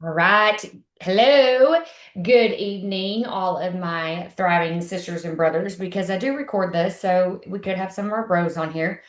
All right. Hello. Good evening, all of my thriving sisters and brothers, because I do record this, so we could have some of our bros on here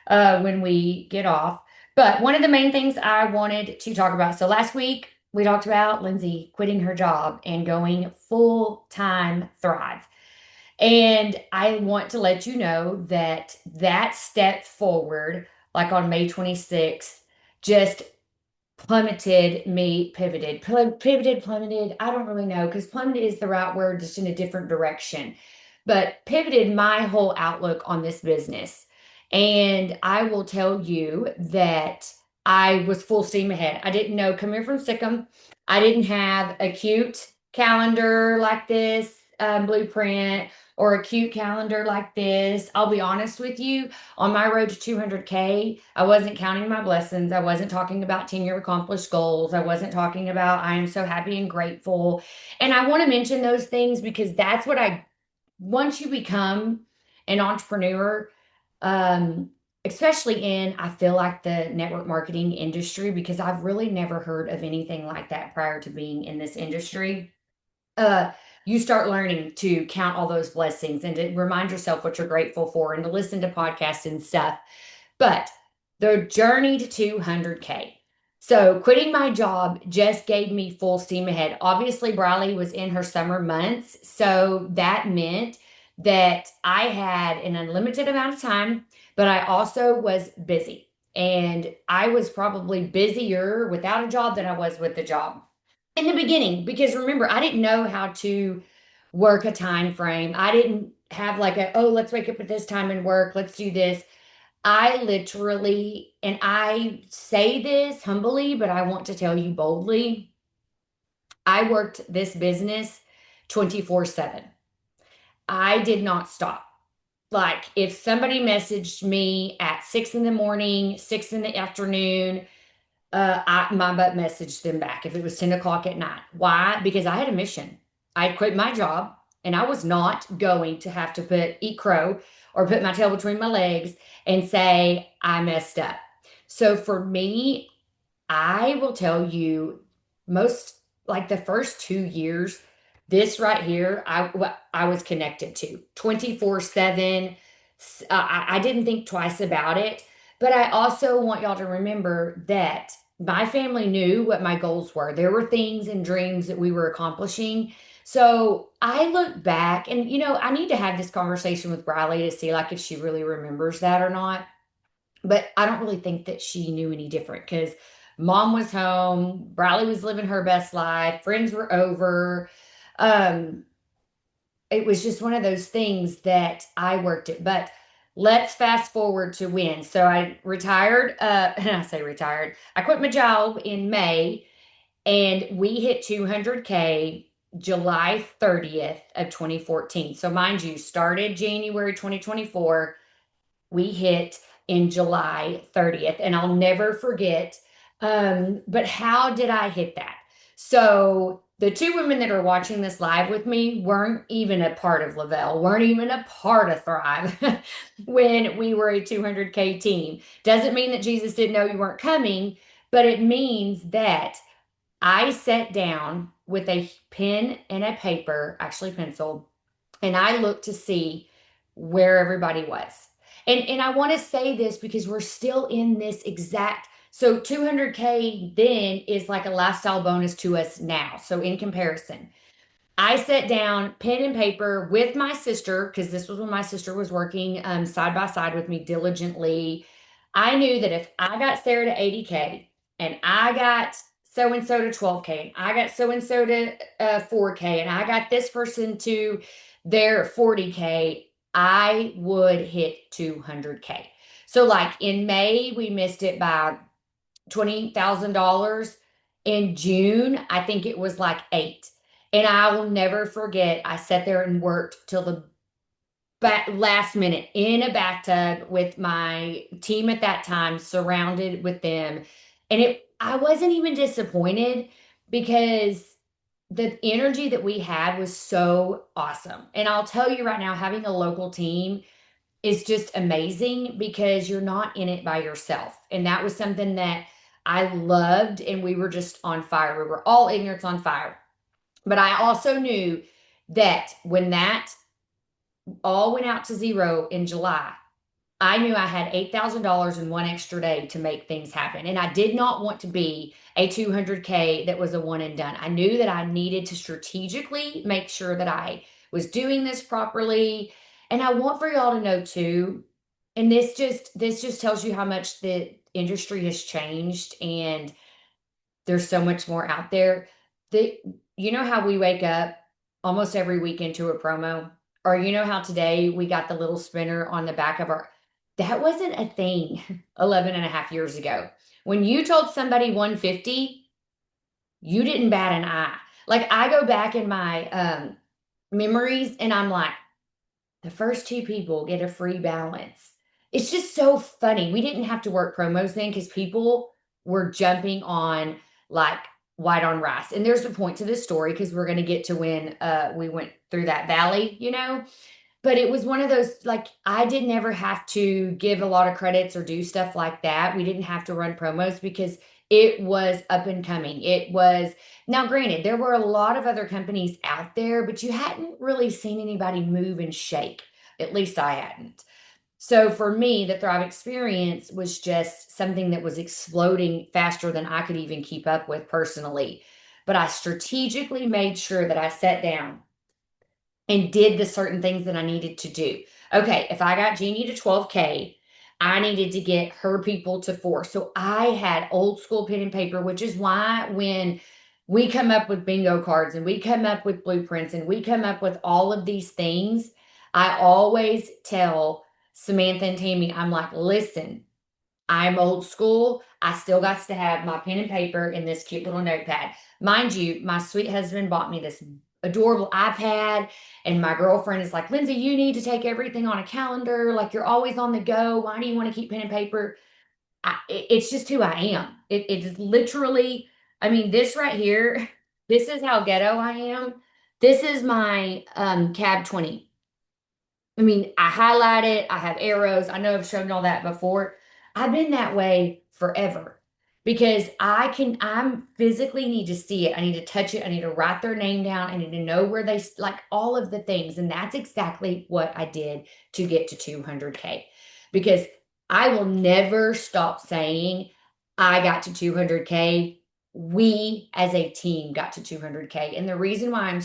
when we get off. But one of the main things I wanted to talk about. So last week we talked about Lindsay quitting her job and going full time Thrive. And I want to let you know that that step forward, like on May 26th, just plummeted. I don't really know because plummeted is the right word, just in a different direction. But pivoted my whole outlook on this business. And I will tell you that I was full steam ahead. I didn't know, coming from Sikkim, I didn't have a cute calendar like this, blueprint, or a cute calendar like this. I'll be honest with you, on my road to 200K, I wasn't counting my blessings. I wasn't talking about 10-year accomplished goals. I wasn't talking about I am so happy and grateful. And I want to mention those things because that's what once you become an entrepreneur, um, especially in, I feel like the network marketing industry, because I've really never heard of anything like that prior to being in this industry. uh, you start learning to count all those blessings and to remind yourself what you're grateful for and to listen to podcasts and stuff. But the journey to 200K. So quitting my job just gave me full steam ahead. Obviously, Briley was in her summer months. So that meant that I had an unlimited amount of time, but I also was busy. And I was probably busier without a job than I was with the job in the beginning, because remember, I didn't know how to work a time frame. I didn't have like a, oh, let's wake up at this time and work, let's do this. I literally, and I say this humbly, but I want to tell you boldly, I worked this business 24/7. I did not stop. Like, if somebody messaged me at 6 in the morning, 6 in the afternoon, my butt messaged them back if it was 10 o'clock at night. Why? Because I had a mission. I quit my job and I was not going to have to eat crow or put my tail between my legs and say, I messed up. So for me, I will tell you, most like the first 2 years, this right here, I was connected to 24/7. I didn't think twice about it. But I also want y'all to remember that my family knew what my goals were. There were things and dreams that we were accomplishing. So I look back and, I need to have this conversation with Briley to see like if she really remembers that or not. But I don't really think that she knew any different because mom was home, Briley was living her best life, friends were over. Um, it was just one of those things that I worked it. But let's fast forward to when. So I retired, and I say retired, I quit my job in May and we hit 200K July 30th of 2014. So mind you, started January 2024, we hit in July 30th. And I'll never forget. But how did I hit that? So the two women that are watching this live with me weren't even a part of Lavelle, weren't even a part of Thrive when we were a 200K team. Doesn't mean that Jesus didn't know you weren't coming, but it means that I sat down with a pen and a paper, actually pencil, and I looked to see where everybody was. And I want to say this because we're still in this exact, so 200K then is like a lifestyle bonus to us now. So in comparison, I sat down, pen and paper with my sister, because this was when my sister was working side by side with me diligently. I knew that if I got Sarah to 80K and I got so and so to 12K and I got so and so to 4K and I got this person to their 40K, I would hit 200K. So, like in May, we missed it by $20,000. In June, I think it was like eight. And I will never forget, I sat there and worked till the last minute in a bathtub with my team at that time, surrounded with them. And I wasn't even disappointed because the energy that we had was so awesome. And I'll tell you right now, having a local team is just amazing because you're not in it by yourself. And that was something that I loved, and we were just on fire. We were all ignorance on fire. But I also knew that when that all went out to zero in July, I knew I had $8,000 in one extra day to make things happen. And I did not want to be a 200K that was a one and done. I knew that I needed to strategically make sure that I was doing this properly. And I want for y'all to know too, and this just tells you how much the industry has changed and there's so much more out there. The You know how we wake up almost every weekend to a promo? Or you know how today we got the little spinner on the back of our that wasn't a thing 11 and a half years ago. When you told somebody 150, you didn't bat an eye. Like I go back in my memories and I'm like, the first two people get a free balance. It's just so funny. We didn't have to work promos then because people were jumping on like white on rice. And there's a point to this story because we're going to get to when we went through that valley, but it was one of those, like, I did never have to give a lot of credits or do stuff like that. We didn't have to run promos because it was up and coming. It was, now granted, there were a lot of other companies out there, but you hadn't really seen anybody move and shake. At least I hadn't. So for me, the Thrive experience was just something that was exploding faster than I could even keep up with personally. But I strategically made sure that I sat down and did the certain things that I needed to do. Okay, if I got Jeannie to 12K, I needed to get her people to 4. So I had old school pen and paper, which is why when we come up with bingo cards and we come up with blueprints and we come up with all of these things, I always tell Samantha and Tammy, I'm like, listen, I'm old school. I still got to have my pen and paper in this cute little notepad. Mind you, my sweet husband bought me this adorable iPad, and my girlfriend is like, Lindsay, you need to take everything on a calendar. Like, you're always on the go. Why do you want to keep pen and paper? It's just who I am. It's literally, I mean, this right here, this is how ghetto I am. This is my cab 20. I mean, I highlight it, I have arrows. I know I've shown all that before. I've been that way forever because I'm physically need to see it. I need to touch it. I need to write their name down. I need to know where like all of the things. And that's exactly what I did to get to 200K because I will never stop saying I got to 200K. We as a team got to 200K. And the reason why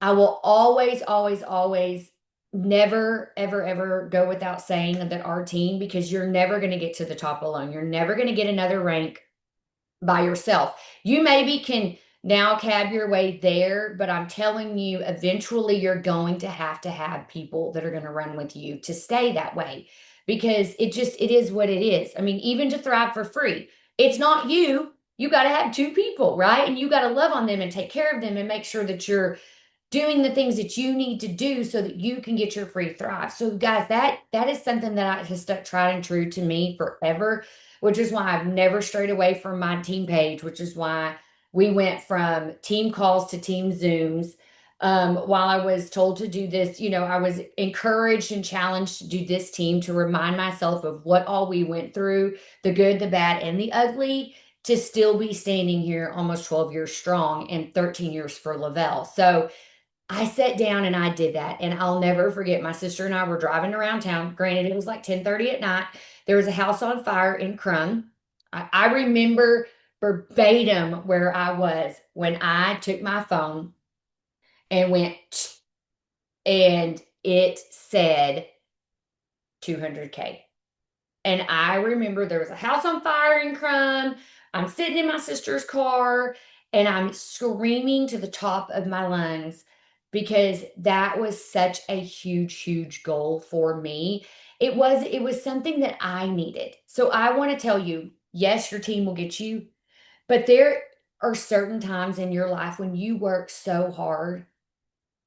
I will always, always, always never, ever, ever go without saying that our team, because you're never going to get to the top alone. You're never going to get another rank by yourself. You maybe can now cab your way there, but I'm telling you, eventually you're going to have people that are going to run with you to stay that way because it is what it is. I mean, even to thrive for free, it's not you. You got to have two people, right? And you got to love on them and take care of them and make sure that you're doing the things that you need to do so that you can get your free thrive. So guys, that is something that has stuck tried and true to me forever, which is why I've never strayed away from my team page, which is why we went from team calls to team Zooms. While I was told to do this, I was encouraged and challenged to do this team to remind myself of what all we went through, the good, the bad, and the ugly, to still be standing here almost 12 years strong and 13 years for Lavelle. So I sat down and I did that. And I'll never forget, my sister and I were driving around town. Granted, it was like 10:30 at night. There was a house on fire in Crum. I remember verbatim where I was when I took my phone and went, and it said 200K. And I remember there was a house on fire in Crum. I'm sitting in my sister's car and I'm screaming to the top of my lungs because that was such a huge, huge goal for me. It was something that I needed. So I want to tell you, yes, your team will get you, but there are certain times in your life when you work so hard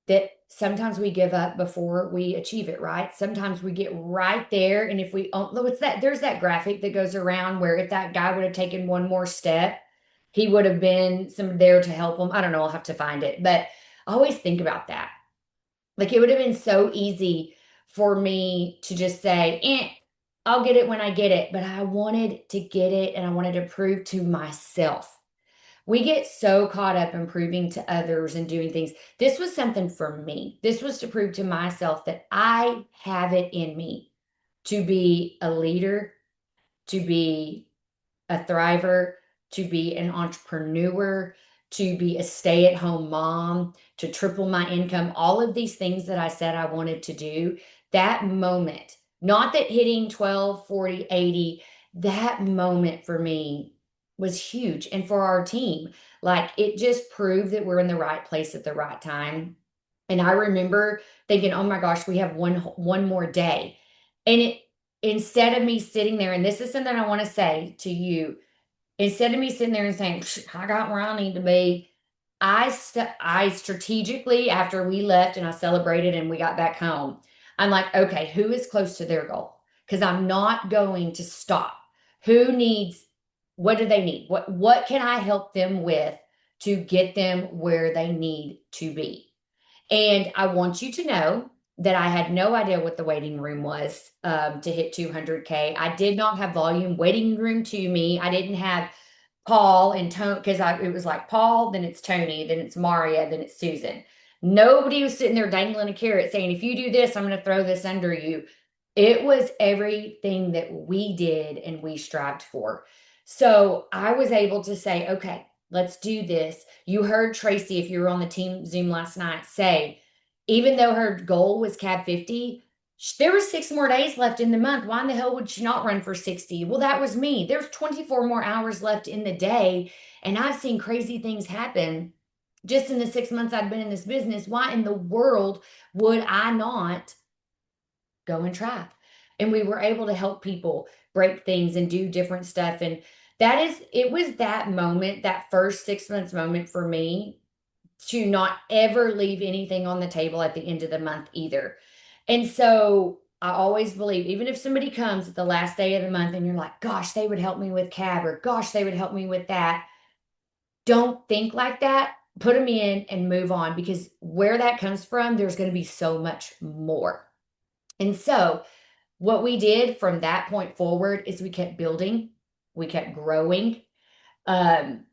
that sometimes we give up before we achieve it, right? Sometimes we get right there. And if we, oh, what's that? There's that graphic that goes around where if that guy would have taken one more step, he would have been some there to help him. I don't know. I'll have to find it. But I always think about that. Like it would have been so easy for me to just say, I'll get it when I get it. But I wanted to get it and I wanted to prove to myself. We get so caught up in proving to others and doing things. This was something for me. This was to prove to myself that I have it in me to be a leader, to be a thriver, to be an entrepreneur, to be a stay at home mom, to triple my income, all of these things that I said I wanted to do, that moment, not that hitting 12, 40, 80, that moment for me was huge. And for our team, like it just proved that we're in the right place at the right time. And I remember thinking, oh my gosh, we have one more day. And it instead of me sitting there, and this is something I want to say to you, instead of me sitting there and saying, I got where I need to be, I strategically, after we left and I celebrated and we got back home, I'm like, okay, who is close to their goal? Because I'm not going to stop. Who needs, what do they need? What can I help them with to get them where they need to be? And I want you to know that I had no idea what the waiting room was to hit 200K. I did not have volume waiting room to me. I didn't have Paul and Tony because it was like Paul, then it's Tony, then it's Maria, then it's Susan. Nobody was sitting there dangling a carrot saying, if you do this, I'm going to throw this under you. It was everything that we did and we strived for. So I was able to say, okay, let's do this. You heard Tracy, if you were on the team Zoom last night, say, even though her goal was CAB 50, there were 6 more days left in the month. Why in the hell would she not run for 60? Well, that was me. There's 24 more hours left in the day. And I've seen crazy things happen just in the 6 months I've been in this business. Why in the world would I not go and try? And we were able to help people break things and do different stuff. And it was that moment, that first 6 months moment for me to not ever leave anything on the table at the end of the month either. And so I always believe, even if somebody comes at the last day of the month and you're like, gosh, they would help me with CAB or gosh, they would help me with that. Don't think like that. Put them in and move on because where that comes from, there's going to be so much more. And so what we did from that point forward is we kept building, we kept growing. Um,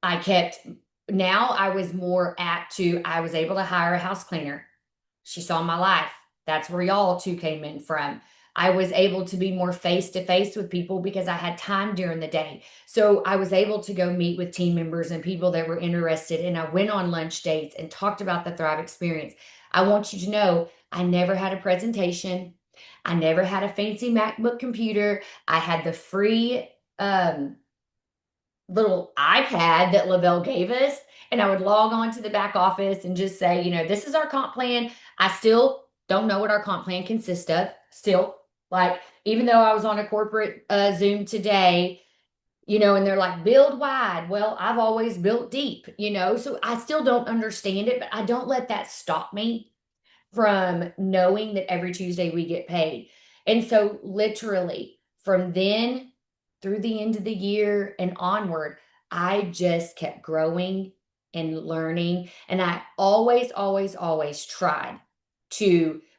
I kept, now I was more apt to, I was able to hire a house cleaner. She saw my life. That's where y'all two came in from. I was able to be more face to face with people because I had time during the day. So I was able to go meet with team members and people that were interested. And I went on lunch dates and talked about the Thrive experience. I want you to know I never had a presentation. I never had a fancy MacBook computer. I had the free little iPad that Lavelle gave us, and I would log on to the back office and just say, this is our comp plan. I still don't know what our comp plan consists of. Still, like, even though I was on a corporate Zoom today, and they're like, build wide. Well, I've always built deep, so I still don't understand it, but I don't let that stop me from knowing that every Tuesday we get paid. And so, literally, from then through the end of the year and onward, I just kept growing and learning. And I always, always, always tried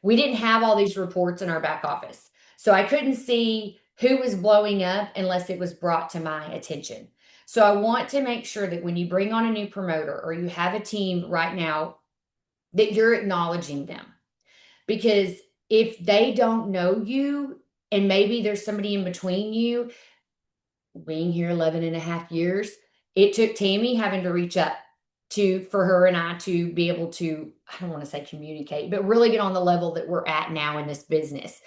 we didn't have all these reports in our back office. So I couldn't see who was blowing up unless it was brought to my attention. So I want to make sure that when you bring on a new promoter or you have a team right now, that you're acknowledging them. Because if they don't know you, and maybe there's somebody in between you, being here 11 and a half years, it took Tammy having to reach up for her and I to be able to, I don't want to say communicate, but really get on the level that we're at now in this business.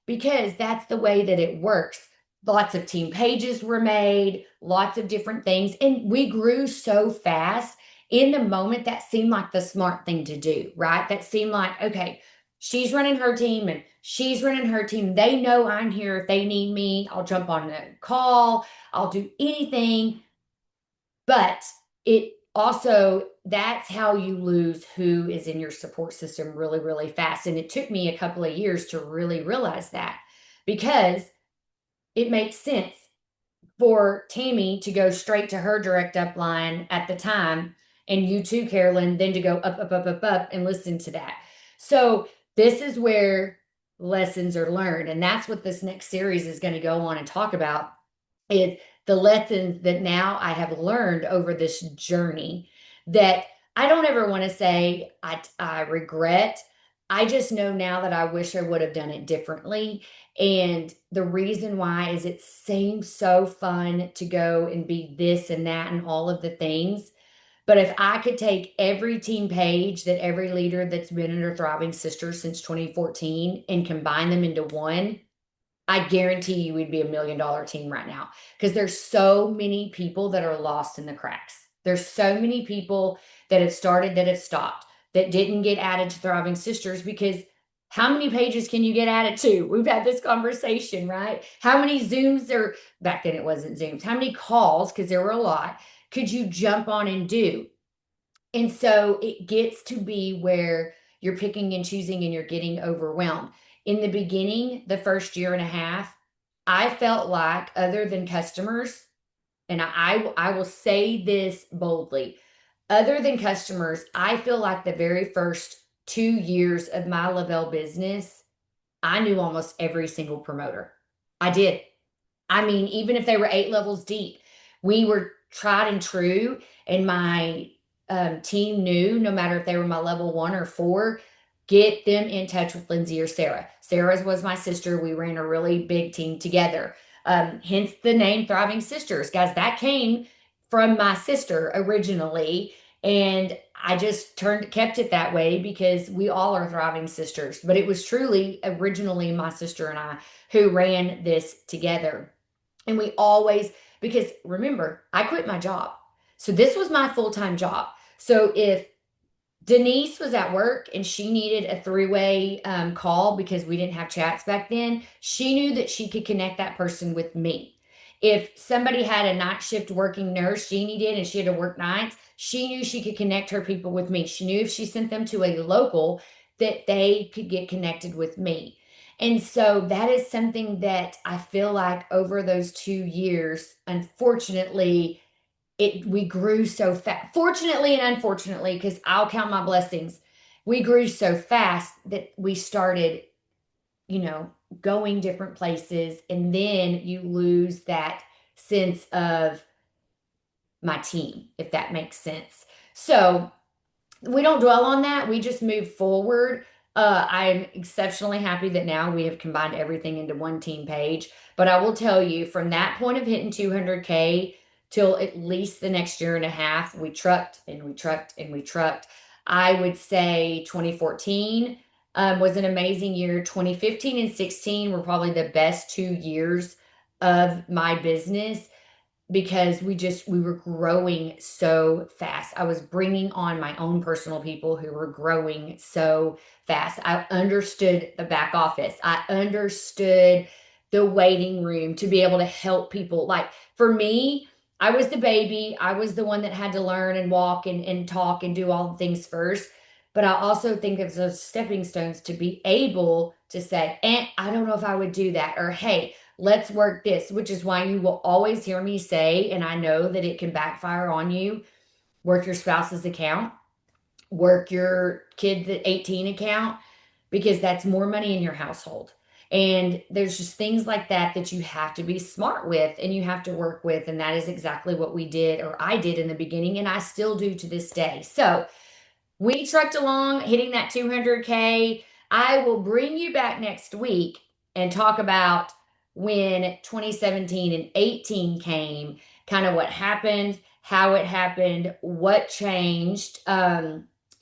Because that's the way that it works. Lots of team pages were made, lots of different things. And we grew so fast. In the moment, that seemed like the smart thing to do, right? That seemed like, okay, she's running her team and she's running her team. They know I'm here. If they need me, I'll jump on a call. I'll do anything. But it also, that's how you lose who is in your support system really, really fast. And it took me a couple of years to really realize that because it makes sense for Tammy to go straight to her direct upline at the time, and you too, Carolyn, then to go up, up, up, up, up and listen to that. So this is where lessons are learned. And that's what this next series is going to go on and talk about, is the lessons that now I have learned over this journey, that I don't ever want to say I regret. I just know now that I wish I would have done it differently. And the reason why is it seems so fun to go and be this and that and all of the things. But if I could take every team page that every leader that's been under Thriving Sisters since 2014 and combine them into one, I guarantee you we'd be $1 million team right now, because there's so many people that are lost in the cracks. There's so many people that have started, that have stopped, that didn't get added to Thriving Sisters, because how many pages can you get added to? We've had this conversation, right? How many Zooms, or back then it wasn't Zooms, how many calls, because there were a lot, could you jump on and do? And so it gets to be where you're picking and choosing and you're getting overwhelmed. In the beginning, the first year and a half, I felt like, other than customers, and I will say this boldly, other than customers, I feel like the very first 2 years of my Lavelle business, I knew almost every single promoter. I did. I mean, even if they were 8 levels deep, we were tried and true. And my team knew, no matter if they were my level 1 or 4, get them in touch with Lindsay or Sarah. Sarah's was my sister. We ran a really big team together. Hence the name Thriving Sisters. Guys, that came from my sister originally. And I just kept it that way because we all are Thriving Sisters. But it was truly originally my sister and I who ran this together. And we always, because remember, I quit my job. So this was my full time job. So if Denise was at work and she needed a three-way call, because we didn't have chats back then, she knew that she could connect that person with me. If somebody had a night shift working nurse, Jeannie did, and she had to work nights, she knew she could connect her people with me. She knew if she sent them to a local, that they could get connected with me. And so that is something that I feel like over those 2 years, unfortunately, we grew so fast. Fortunately and unfortunately, because I'll count my blessings, we grew so fast that we started, you know, going different places, and then you lose that sense of my team, if that makes sense. So we don't dwell on that. We just move forward. I'm exceptionally happy that now we have combined everything into one team page. But I will tell you, from that point of hitting 200K till at least the next year and a half, we trucked and we trucked and we trucked. I would say 2014 was an amazing year. 2015 and 16 were probably the best 2 years of my business, because we were growing so fast. I was bringing on my own personal people who were growing so fast. I understood the back office. I understood the waiting room to be able to help people. Like, for me, I was the baby. I was the one that had to learn and walk and talk and do all the things first. But I also think of those stepping stones to be able to say, I don't know if I would do that. Or, hey, let's work this, which is why you will always hear me say, and I know that it can backfire on you, work your spouse's account, work your kids at 18 account, because that's more money in your household. And there's just things like that that you have to be smart with and you have to work with. And that is exactly what we did, or I did in the beginning, and I still do to this day. So we trucked along, hitting that 200K. I will bring you back next week and talk about when 2017 and 18 came, kind of what happened, how it happened, what changed.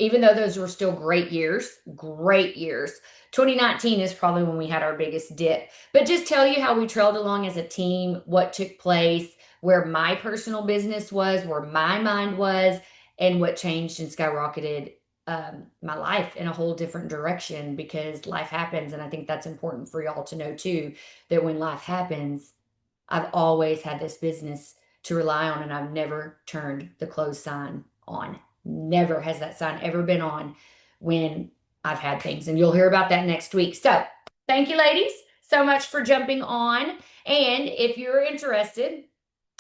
Even though those were still great years, great years. 2019 is probably when we had our biggest dip. But just tell you how we trailed along as a team, what took place, where my personal business was, where my mind was, and what changed and skyrocketed my life in a whole different direction, because life happens. And I think that's important for y'all to know too, that when life happens, I've always had this business to rely on, and I've never turned the close sign on. Never has that sign ever been on when I've had things. And you'll hear about that next week. So thank you, ladies, so much for jumping on. And if you're interested,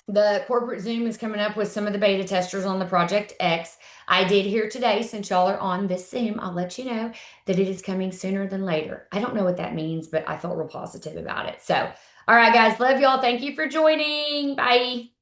The corporate Zoom is coming up with some of the beta testers on the Project X. I did hear today, since y'all are on this Zoom, I'll let you know that it is coming sooner than later. I don't know what that means, but I felt real positive about it. So, all right, guys, love y'all. Thank you for joining. Bye.